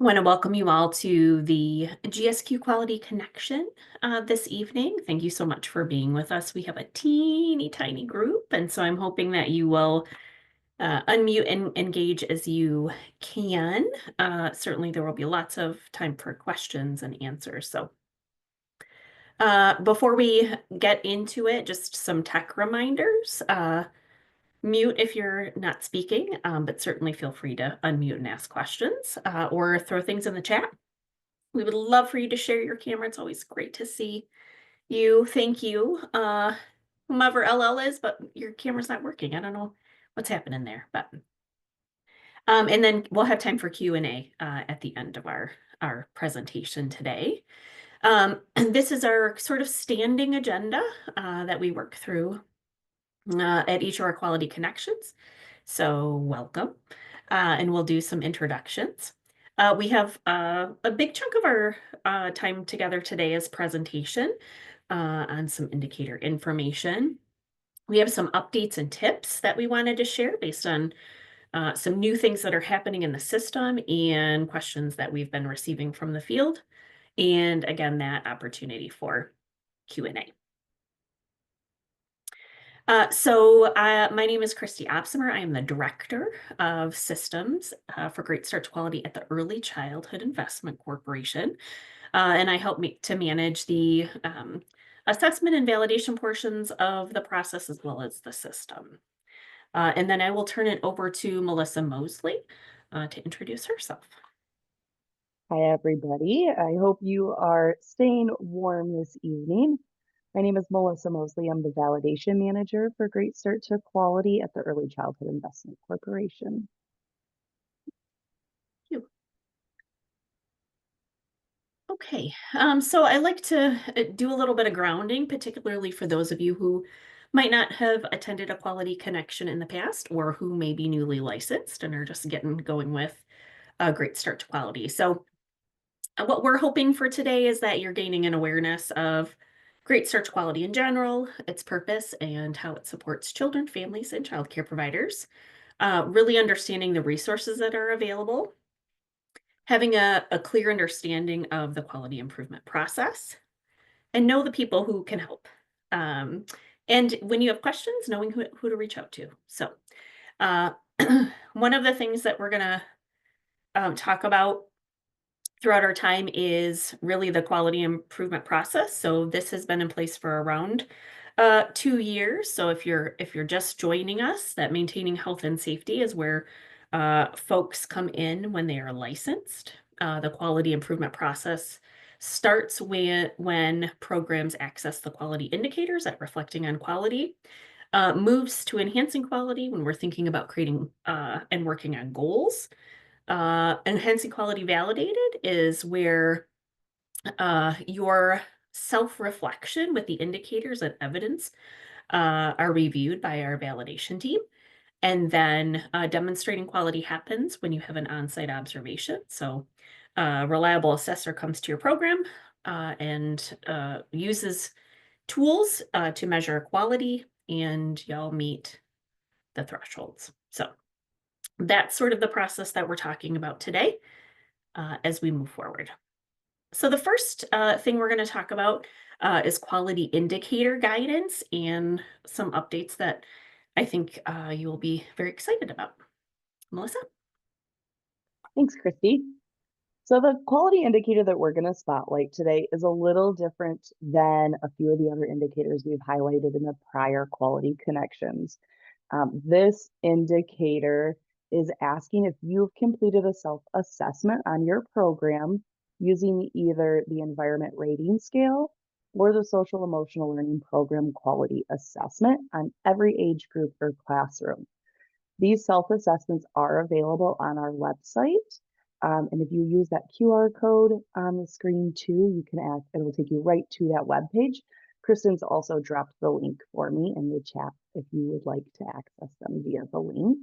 I want to welcome you all to the GSQ Quality Connection this evening. Thank you so much for being with us. We have a teeny tiny group, and so I'm hoping that you will unmute and engage as you can. Certainly, there will be lots of time for questions and answers. So before we get into it, just some tech reminders. Mute if you're not speaking, but certainly feel free to unmute and ask questions or throw things in the chat. We would love for you to share your camera. It's always great to see you. Thank you. Whomever LL is, but your camera's not working. I don't know what's happening there, but and then we'll have time for Q&A at the end of our presentation today. And this is our sort of standing agenda that we work through at each of our quality connections. So welcome, and we'll do some introductions. We have a big chunk of our time together today is presentation on some indicator information. We have some updates and tips that we wanted to share based on some new things that are happening in the system and questions that we've been receiving from the field. And again, that opportunity for Q&A. My name is Christy Opsimer. I am the Director of Systems for Great Start to Quality at the Early Childhood Investment Corporation. And I help to manage the assessment and validation portions of the process as well as the system. And then I will turn it over to Melissa Mosley to introduce herself. Hi, everybody. I hope you are staying warm this evening. My name is Melissa Mosley. I'm the Validation Manager for Great Start to Quality at the Early Childhood Investment Corporation. Thank you. Okay, so I like to do a little bit of grounding, particularly for those of you who might not have attended a quality connection in the past or who may be newly licensed and are just getting going with a Great Start to Quality. So what we're hoping for today is that you're gaining an awareness of Great Start to Quality in general, its purpose, and how it supports children, families, and childcare providers. Really understanding the resources that are available, having a clear understanding of the quality improvement process, and know the people who can help. And when you have questions, knowing who to reach out to. So one of the things that we're going to talk about throughout our time is really the quality improvement process. So this has been in place for around 2 years. So if you're just joining us, that maintaining health and safety is where folks come in when they are licensed. The quality improvement process starts when programs access the quality indicators at reflecting on quality, moves to enhancing quality when we're thinking about creating and working on goals. Enhancing quality validated is where your self-reflection with the indicators and evidence are reviewed by our validation team. And then demonstrating quality happens when you have an on-site observation. So a reliable assessor comes to your program and uses tools to measure quality, and y'all meet the thresholds. So that's sort of the process that we're talking about today as we move forward. So the first thing we're going to talk about is quality indicator guidance and some updates that I think you will be very excited about. Melissa? Thanks, Christy. So the quality indicator that we're going to spotlight today is a little different than a few of the other indicators we've highlighted in the prior quality connections. This indicator is asking if you've completed a self-assessment on your program using either the environment rating scale or the social emotional learning program quality assessment on every age group or classroom. These self-assessments are available on our website. And if you use that QR code on the screen too, you can it will take you right to that web page. Kristen's also dropped the link for me in the chat if you would like to access them via the link.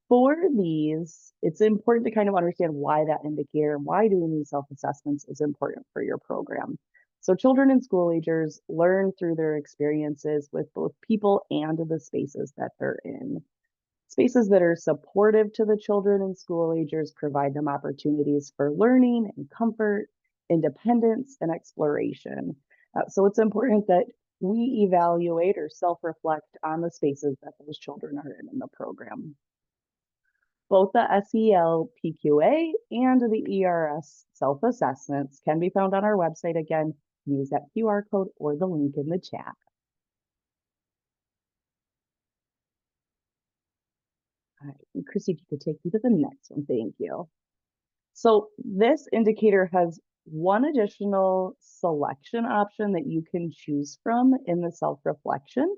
For these, it's important to kind of understand why that indicator and why doing these self-assessments is important for your program. So children and school agers learn through their experiences with both people and the spaces that they're in. Spaces that are supportive to the children and school agers provide them opportunities for learning and comfort, independence, and exploration. So it's important that we evaluate or self-reflect on the spaces that those children are in the program. Both the SEL PQA and the ERS self-assessments can be found on our website. Again, use that QR code or the link in the chat. All right, Chrissy, if you could take me to the next one, thank you. So this indicator has one additional selection option that you can choose from in the self-reflection.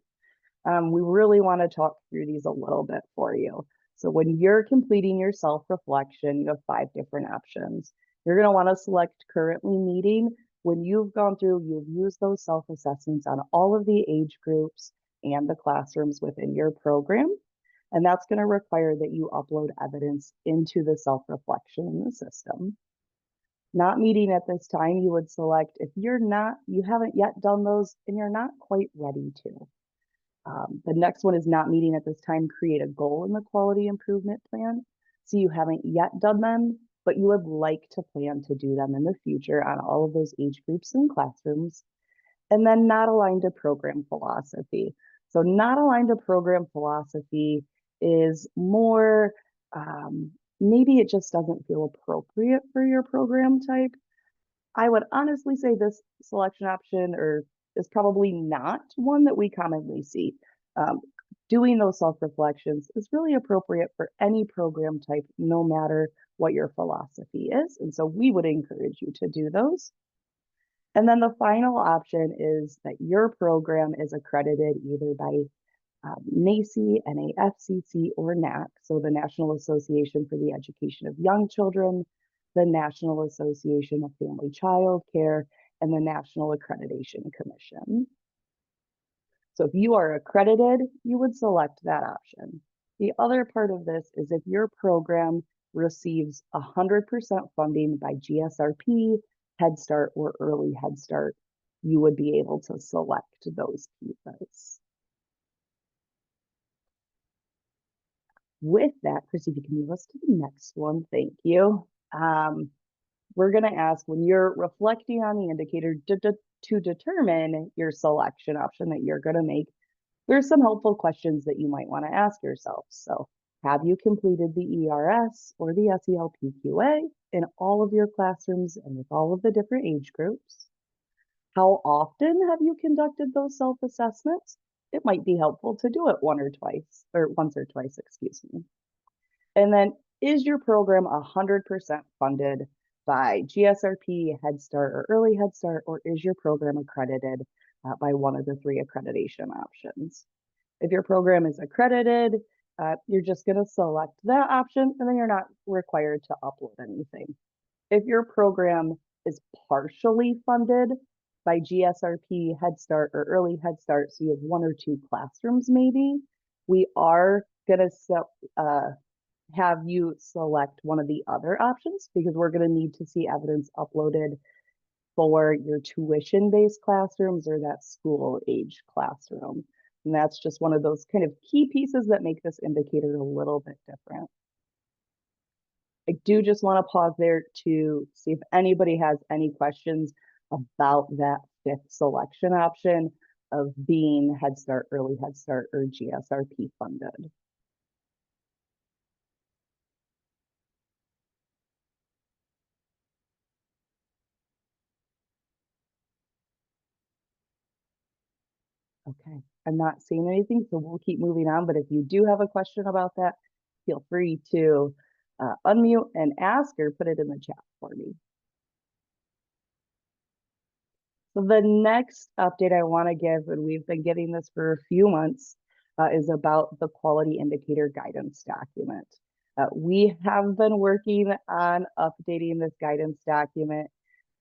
We really want to talk through these a little bit for you. So when you're completing your self-reflection, you have 5 different options. You're going to want to select currently meeting. When you've gone through, you've used those self-assessments on all of the age groups and the classrooms within your program. And that's going to require that you upload evidence into the self-reflection in the system. Not meeting at this time, you would select if you haven't yet done those and you're not quite ready to. The next one is not meeting at this time, create a goal in the quality improvement plan. So you haven't yet done them, but you would like to plan to do them in the future on all of those age groups and classrooms. And then not aligned to program philosophy. So not aligned to program philosophy is more, maybe it just doesn't feel appropriate for your program type. I would honestly say this selection option is probably not one that we commonly see. Um, Doing those self-reflections is really appropriate for any program type, no matter what your philosophy is. And so we would encourage you to do those. And then the final option is that your program is accredited either by NACCE, NAFCC, or NAC, so the National Association for the Education of Young Children, the National Association of Family Child Care, and the National Accreditation Commission. So if you are accredited, you would select that option. The other part of this is if your program receives 100% funding by GSRP, Head Start, or Early Head Start, you would be able to select those pieces. With that, Chrissy, if you can move us to the next one, thank you. We're going to ask when you're reflecting on the indicator to determine your selection option that you're going to make, there's some helpful questions that you might want to ask yourself. So have you completed the ERS or the SEL PQA in all of your classrooms and with all of the different age groups? How often have you conducted those self-assessments? It might be helpful to do it once or twice, excuse me. And then is your program 100% funded by GSRP, Head Start, or Early Head Start, or is your program accredited by one of the 3 accreditation options? If your program is accredited, you're just going to select that option and then you're not required to upload anything. If your program is partially funded by GSRP, Head Start, or Early Head Start, so you have 1 or 2 classrooms maybe, we are going to have you select one of the other options because we're going to need to see evidence uploaded for your tuition-based classrooms or that school age classroom. And that's just one of those kind of key pieces that make this indicator a little bit different. I do just want to pause there to see if anybody has any questions about that 5th selection option of being Head Start, Early Head Start, or GSRP funded. Okay, I'm not seeing anything, so we'll keep moving on. But if you do have a question about that, feel free to unmute and ask or put it in the chat for me. So the next update I want to give, and we've been getting this for a few months, is about the quality indicator guidance document. We have been working on updating this guidance document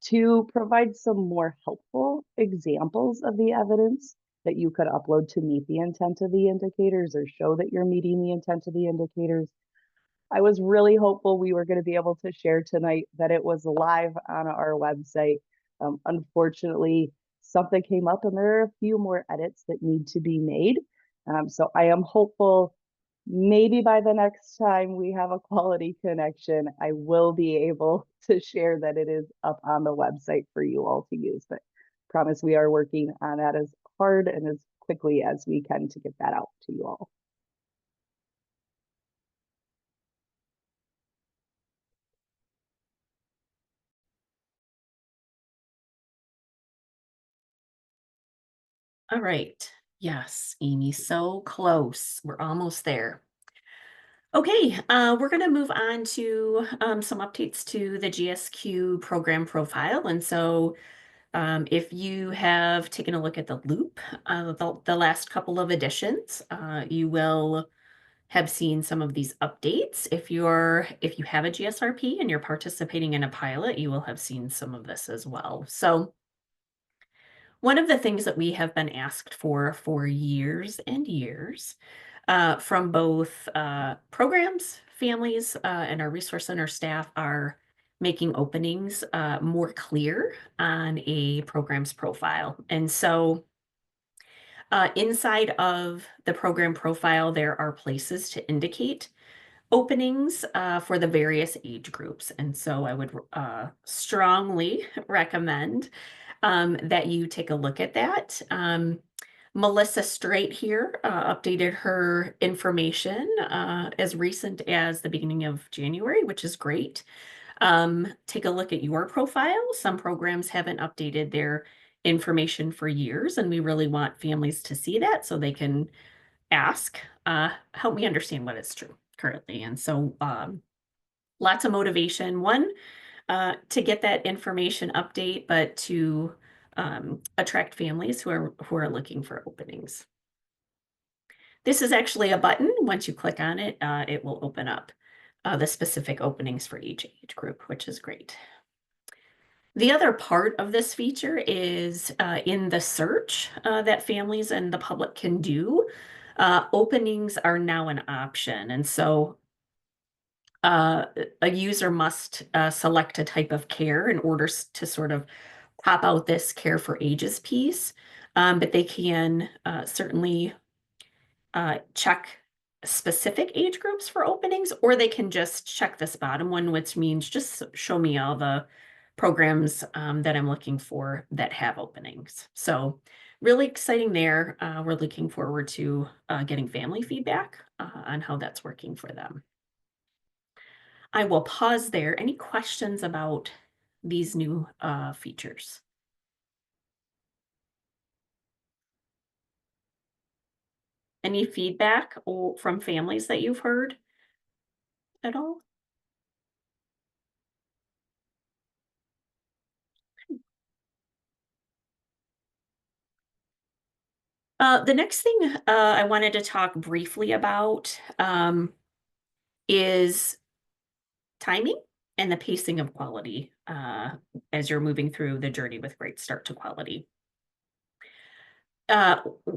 to provide some more helpful examples of the evidence that you could upload to meet the intent of the indicators or show that you're meeting the intent of the indicators. I was really hopeful we were going to be able to share tonight that it was live on our website. Unfortunately, something came up and there are a few more edits that need to be made. So I am hopeful Maybe by the next time we have a quality connection, I will be able to share that it is up on the website for you all to use. But promise we are working on that as hard and as quickly as we can to get that out to you all. All right. Yes, Amy, so close. We're almost there. Okay, we're going to move on to some updates to the GSQ program profile. And so if you have taken a look at the loop, the last couple of editions, you will have seen some of these updates. If you have a GSRP and you're participating in a pilot, you will have seen some of this as well. So one of the things that we have been asked for years and years from both programs, families, and our resource center staff are making openings more clear on a program's profile. And so inside of the program profile, there are places to indicate openings for the various age groups. And so I would strongly recommend that you take a look at that. Melissa Straight here updated her information as recent as the beginning of January, which is great. Take a look at your profile. Some programs haven't updated their information for years, and we really want families to see that so they can ask, help me understand what is true currently. And so lots of motivation. One, to get that information update, but to attract families who are looking for openings. This is actually a button. Once you click on it, it will open up the specific openings for each age group, which is great. The other part of this feature is in the search that families and the public can do. Openings are now an option. And so uh, a user must select a type of care in order to sort of pop out this care for ages piece. But they can certainly check specific age groups for openings, or they can just check this bottom one, which means just show me all the programs that I'm looking for that have openings. So really exciting there. We're looking forward to getting family feedback on how that's working for them. I will pause there. Any questions about these new features? Any feedback from families that you've heard at all? The next thing I wanted to talk briefly about is timing and the pacing of quality as you're moving through the journey with Great Start to Quality.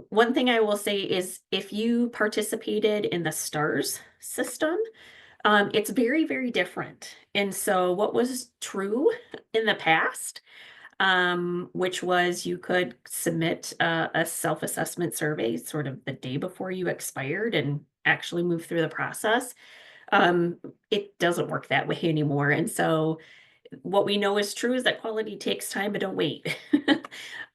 One thing I will say is if you participated in the STARS system, it's very, very different. And so what was true in the past, which was you could submit a self-assessment survey sort of the day before you expired and actually move through the process. Um, it doesn't work that way anymore. And so what we know is true is that quality takes time, but don't wait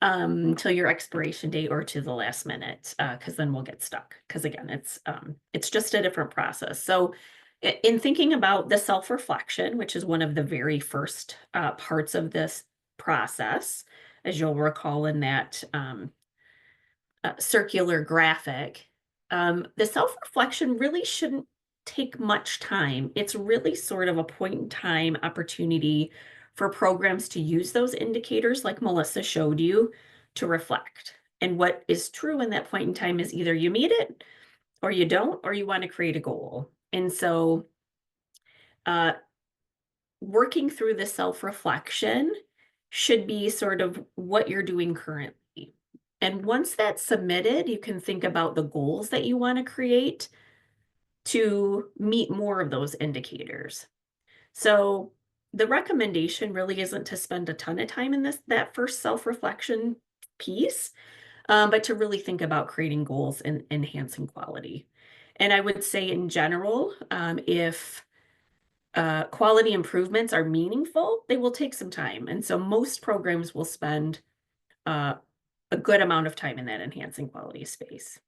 till your expiration date or to the last minute, because then we'll get stuck. Because again, it's just a different process. So, in thinking about the self-reflection, which is one of the very first parts of this process, as you'll recall in that circular graphic, the self-reflection really shouldn't take much time. It's really sort of a point in time opportunity for programs to use those indicators like Melissa showed you to reflect. And what is true in that point in time is either you meet it or you don't, or you want to create a goal. And so uh, working through the self-reflection should be sort of what you're doing currently. And once that's submitted, you can think about the goals that you want to create to meet more of those indicators. So the recommendation really isn't to spend a ton of time in that first self-reflection piece, but to really think about creating goals and enhancing quality. And I would say in general, if quality improvements are meaningful, they will take some time. And so most programs will spend uh, a good amount of time in that enhancing quality space.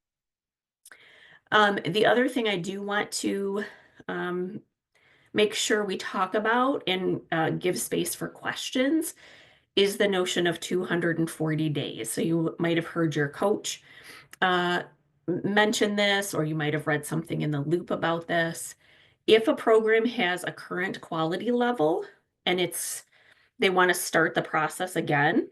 The other thing I do want to um, make sure we talk about and give space for questions is the notion of 240 days. So you might have heard your coach uh, mention this, or you might have read something in the loop about this. If a program has a current quality level and they want to start the process again,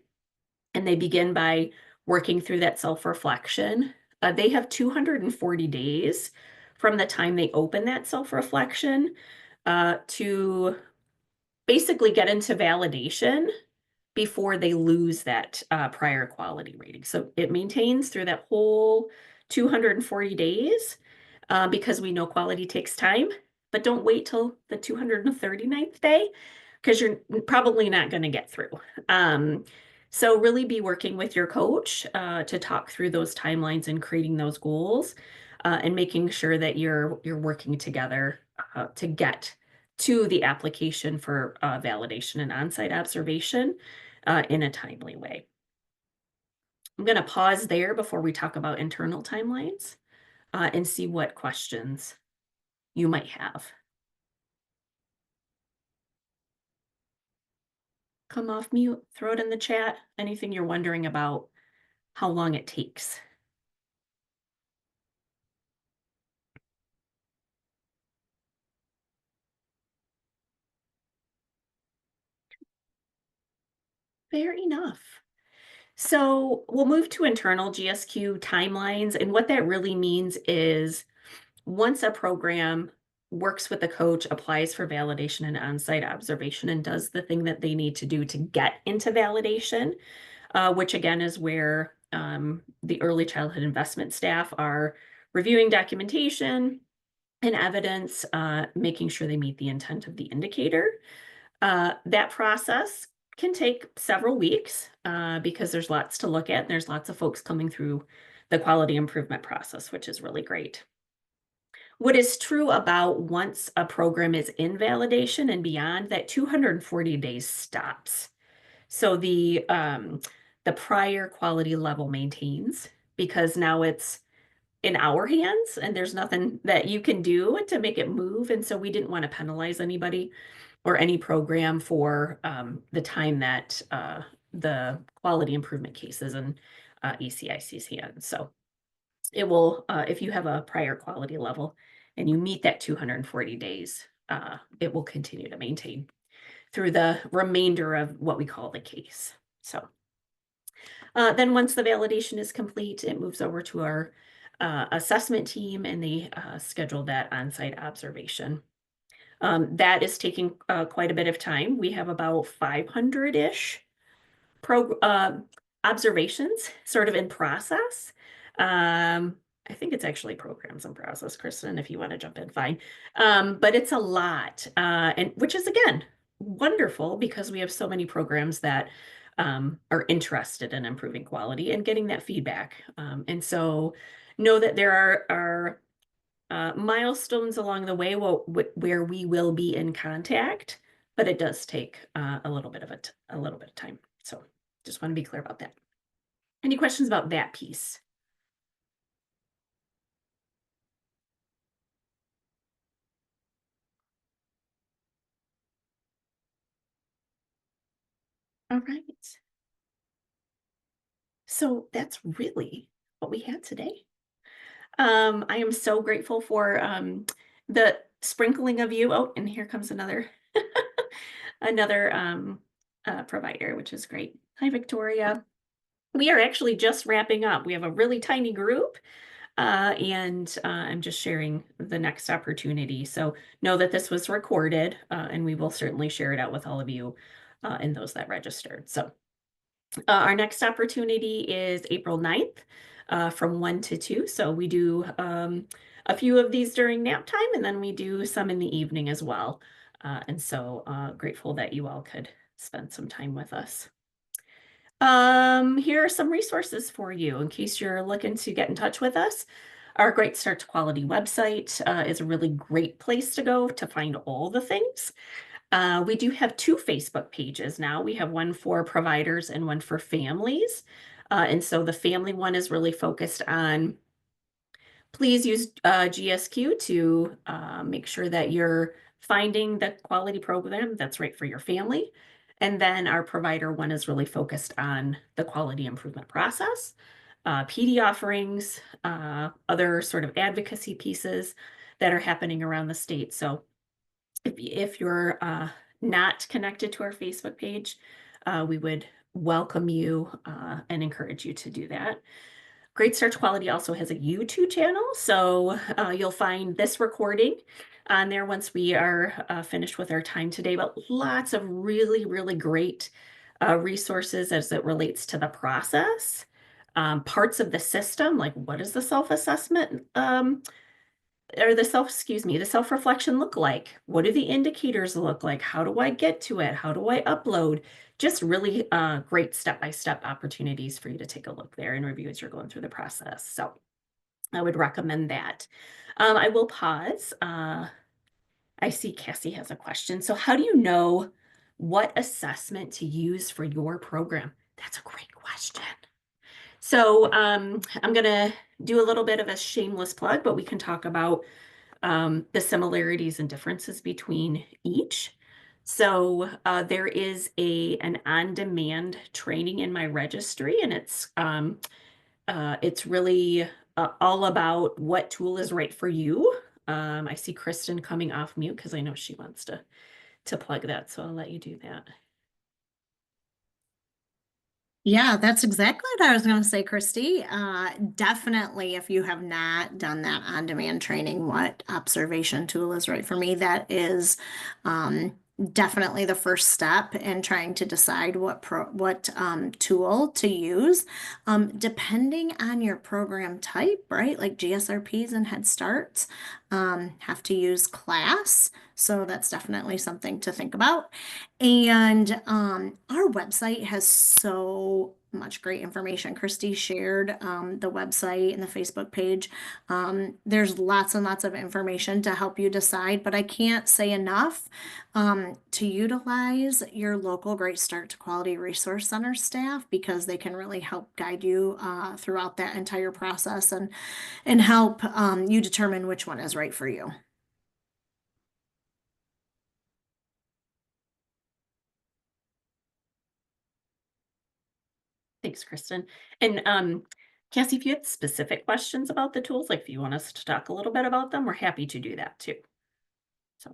and they begin by working through that self-reflection, they have 240 days from the time they open that self-reflection to basically get into validation before they lose that prior quality rating. So it maintains through that whole 240 days because we know quality takes time, but don't wait till the 239th day because you're probably not going to get through. Um, so really be working with your coach to talk through those timelines and creating those goals and making sure that you're working together to get to the application for validation and on-site observation in a timely way. I'm going to pause there before we talk about internal timelines and see what questions you might have. Come off mute, throw it in the chat. Anything you're wondering about how long it takes. Fair enough. So we'll move to internal GSQ timelines. And what that really means is once a program works with the coach, applies for validation and on-site observation, and does the thing that they need to do to get into validation, which again is where the early childhood investment staff are reviewing documentation and evidence, making sure they meet the intent of the indicator. That process can take several weeks because there's lots to look at. And there's lots of folks coming through the quality improvement process, which is really great. What is true about once a program is in validation and beyond, that 240 days stops. So the prior quality level maintains because now it's in our hands and there's nothing that you can do to make it move. And so we didn't want to penalize anybody or any program for the time that the quality improvement cases and ECIC's hands. So it will, if you have a prior quality level and you meet that 240 days, it will continue to maintain through the remainder of what we call the case. So then once the validation is complete, it moves over to our assessment team and they schedule that on-site observation. That is taking quite a bit of time. We have about 500-ish observations sort of in process. I think it's actually programs in process, Kristen, if you want to jump in, fine. But it's a lot, and which is again wonderful because we have so many programs that are interested in improving quality and getting that feedback. And so know that there are milestones along the way where we will be in contact, but it does take a little bit of time. So just want to be clear about that. Any questions about that piece? All right. So that's really what we had today. I am so grateful for the sprinkling of you. Oh, and here comes another another provider, which is great. Hi, Victoria. We are actually just wrapping up. We have a really tiny group, and I'm just sharing the next opportunity. So know that this was recorded, and we will certainly share it out with all of you and those that registered. So our next opportunity is April 9th from 1 to 2. So we do a few of these during nap time, and then we do some in the evening as well. And so grateful that you all could spend some time with us. Here are some resources for you in case you're looking to get in touch with us. Our Great Start to Quality website is a really great place to go to find all the things. We do have two Facebook pages now. We have one for providers and one for families. And so the family one is really focused on please use GSQ to make sure that you're finding the quality program that's right for your family. And then our provider one is really focused on the quality improvement process, PD offerings, other sort of advocacy pieces that are happening around the state. So if you're not connected to our Facebook page, we would welcome you and encourage you to do that. Great Search Quality also has a YouTube channel, so you'll find this recording on there once we are finished with our time today, but lots of really, really great resources as it relates to the process. Parts of the system, like what is the self-assessment or the self-reflection look like? What do the indicators look like? How do I get to it? How do I upload? Just really great step-by-step opportunities for you to take a look there and review as you're going through the process. So I would recommend that. I will pause. I see Cassie has a question. So how do you know what assessment to use for your program? That's a great question. So I'm going to do a little bit of a shameless plug, but we can talk about the similarities and differences between each. So there is an on-demand training in my registry, and it's really all about what tool is right for you. I see Kristen coming off mute because I know she wants to plug that, so I'll let you do that. Yeah, that's exactly what I was going to say, Christy. Definitely, if you have not done that on-demand training, what observation tool is right for me, that is definitely the first step in trying to decide what tool to use. Depending on your program type, right? Like GSRPs and Head Starts have to use class. So that's definitely something to think about. And our website has so much great information. Christy shared the website and the Facebook page. There's lots and lots of information to help you decide, but I can't say enough to utilize your local Great Start to Quality Resource Center staff because they can really help guide you throughout that entire process and help you determine which one is right for you. Thanks, Kristen. And Cassie, if you had specific questions about the tools, like if you want us to talk a little bit about them, we're happy to do that too. So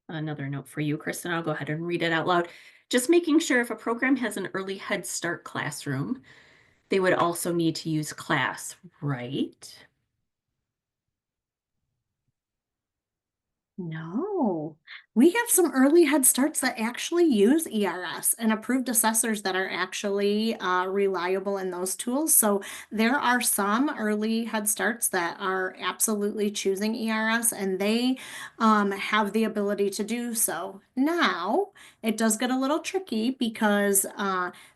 another note for you, Kristen, I'll go ahead and read it out loud. Just making sure if a program has an early Head Start classroom, they would also need to use class, right? No, we have some early Head Starts that actually use ERS and approved assessors that are actually reliable in those tools. So there are some early Head Starts that are absolutely choosing ERS and they have the ability to do so. Now, it does get a little tricky because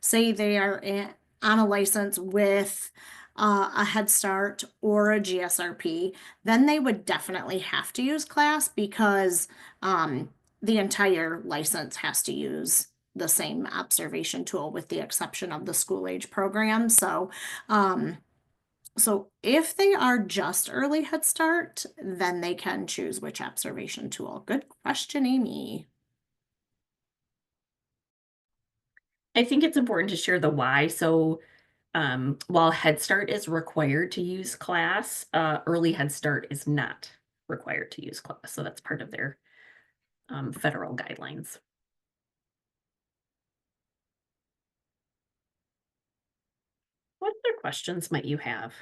say they are on a license with a Head Start or a GSRP, then they would definitely have to use class because the entire license has to use the same observation tool with the exception of the school age program. So if they are just early Head Start, then they can choose which observation tool. Good question, Amy. I think it's important to share the why. So while Head Start is required to use class, early Head Start is not required to use class. So that's part of their federal guidelines. What other questions might you have?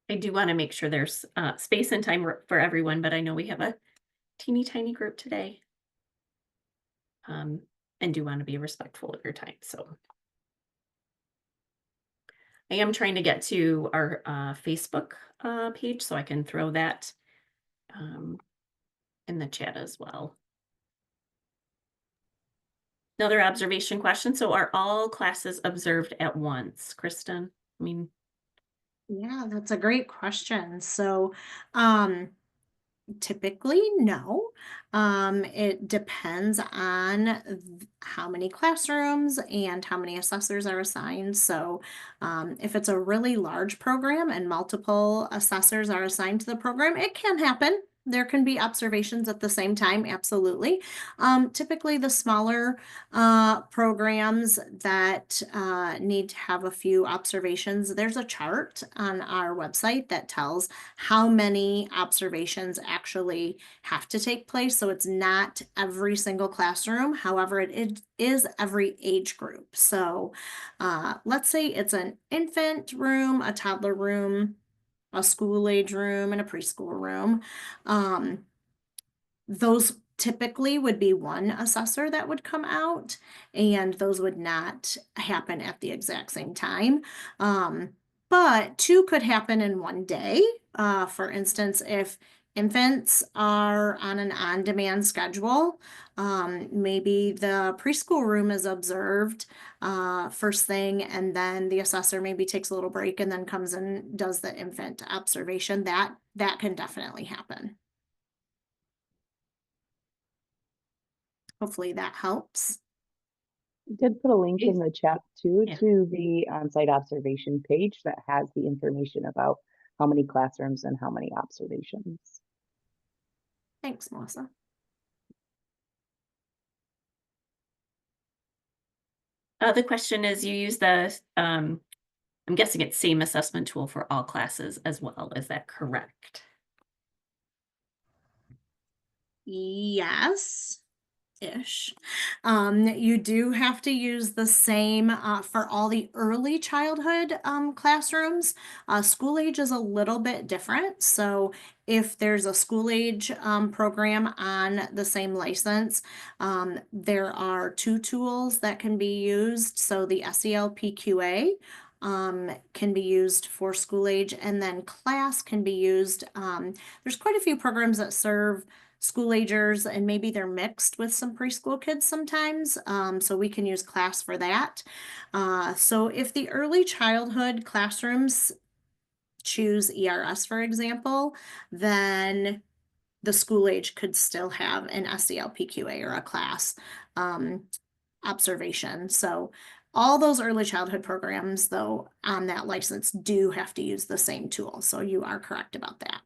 I do want to make sure there's space and time for everyone, but I know we have a teeny tiny group today. and do want to be respectful of your time. So I am trying to get to our Facebook page so I can throw that um, in the chat as well. Another observation question. So are all classes observed at once, Kristen? I mean, Yeah, that's a great question. So, um, typically, no. It depends on how many classrooms and how many assessors are assigned. So, if it's a really large program and multiple assessors are assigned to the program, it can happen. There can be observations at the same time, absolutely. Typically, the smaller programs that need to have a few observations, there's a chart on our website that tells how many observations actually have to take place. So it's not every single classroom. However, it is every age group. So let's say it's an infant room, a toddler room, a school age room, and a preschool room. Those typically would be one assessor that would come out, and those would not happen at the exact same time. But two could happen in one day. For instance, if infants are on an on-demand schedule, maybe the preschool room is observed first thing, and then the assessor maybe takes a little break and then comes and does the infant observation. That can definitely happen. Hopefully that helps. I did put a link in the chat too yeah. to the on-site observation page that has the information about how many classrooms and how many observations. Thanks, Melissa. The question is, you use the, I'm guessing it's same assessment tool for all classes as well. Is that correct? Yes. Ish. You do have to use the same for all the early childhood classrooms. School age is a little bit different. So if there's a school age program on the same license, there are two tools that can be used. So the SELPQA can be used for school age, and then class can be used. There's quite a few programs that serve school agers, and maybe they're mixed with some preschool kids sometimes. So we can use class for that. So if the early childhood classrooms choose ERS, for example, then the school age could still have an SELPQA or a class observation. So all those early childhood programs, though, on that license do have to use the same tool. So you are correct about that.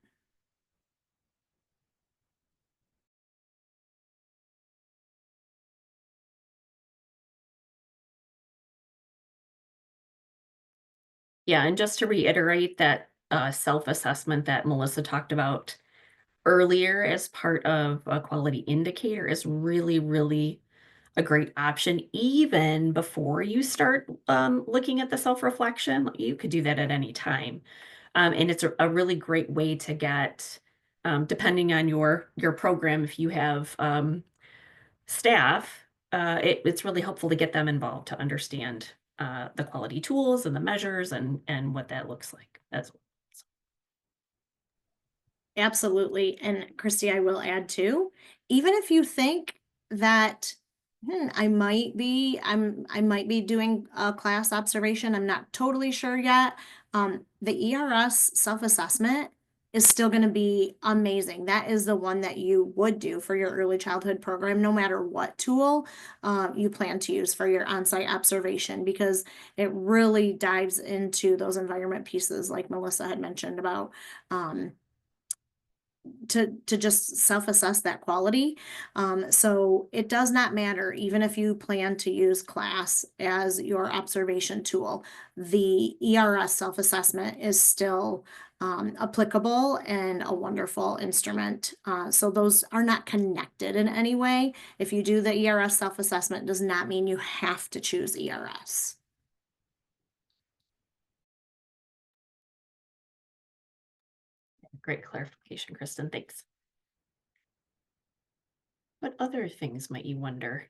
Yeah, and just to reiterate that self-assessment that Melissa talked about earlier as part of a quality indicator is really, really a great option. Even before you start looking at the self-reflection, you could do that at any time. And it's a really great way to get, depending on your program, if you have staff, it's really helpful to get them involved to understand the quality tools and the measures and what that looks like as well. Absolutely. And Christy, I will add too, even if you think that I might be doing a class observation, I'm not totally sure yet. The ERS self-assessment is still going to be amazing. That is the one that you would do for your early childhood program, no matter what tool you plan to use for your on-site observation, because it really dives into those environment pieces like Melissa had mentioned about to just self-assess that quality. So it does not matter, even if you plan to use class as your observation tool, the ERS self-assessment is still applicable and a wonderful instrument. So those are not connected in any way. If you do the ERS self-assessment, does not mean you have to choose ERS. Great clarification, Kristen. Thanks. What other things might you wonder?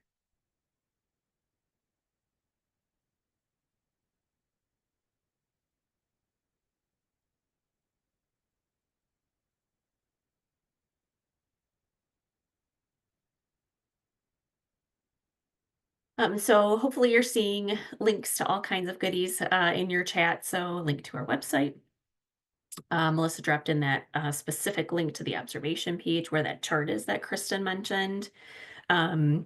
So hopefully you're seeing links to all kinds of goodies in your chat. So a link to our website. Melissa dropped in that specific link to the observation page where that chart is that Kristen mentioned. Um,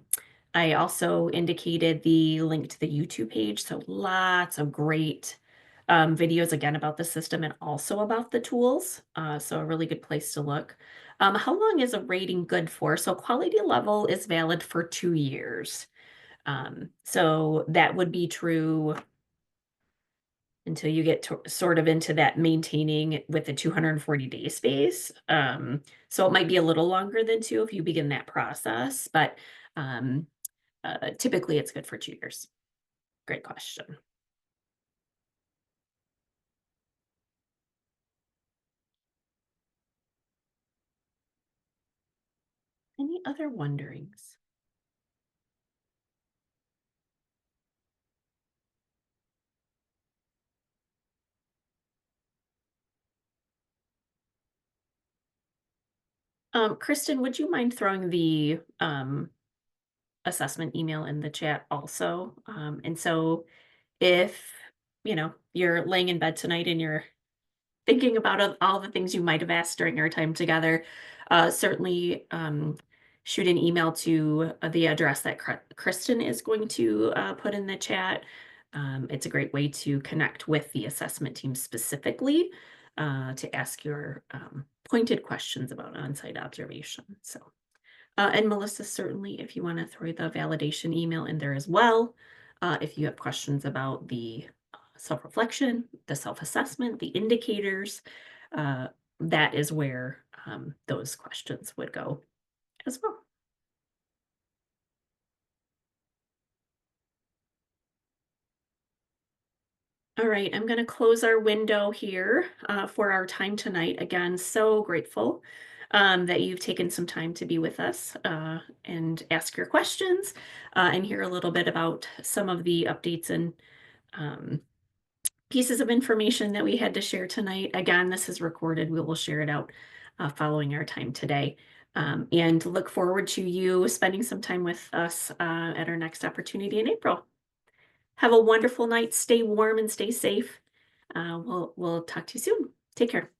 I also indicated the link to the YouTube page. So lots of great videos again about the system and also about the tools. So a really good place to look. How long is a rating good for? So quality level is valid for 2 years. So that would be true until you get to, sort of into that maintaining with the 240-day space. So it might be a little longer than two if you begin that process, but um, typically it's good for 2 years. Great question. Any other wonderings? Kristen, would you mind throwing the assessment email in the chat also? And so if, you're laying in bed tonight and you're thinking about all the things you might have asked during our time together, certainly shoot an email to the address that Kristen is going to put in the chat. It's a great way to connect with the assessment team specifically to ask your pointed questions about on-site observation. So, and Melissa, certainly, if you want to throw the validation email in there as well, if you have questions about the self-reflection, the self-assessment, the indicators, uh, that is where those questions would go as well. All right, I'm going to close our window here for our time tonight. Again, so grateful that you've taken some time to be with us and ask your questions and hear a little bit about some of the updates and um, pieces of information that we had to share tonight. Again, this is recorded. We will share it out following our time today. And look forward to you spending some time with us at our next opportunity in April. Have a wonderful night. Stay warm and stay safe. We'll talk to you soon. Take care.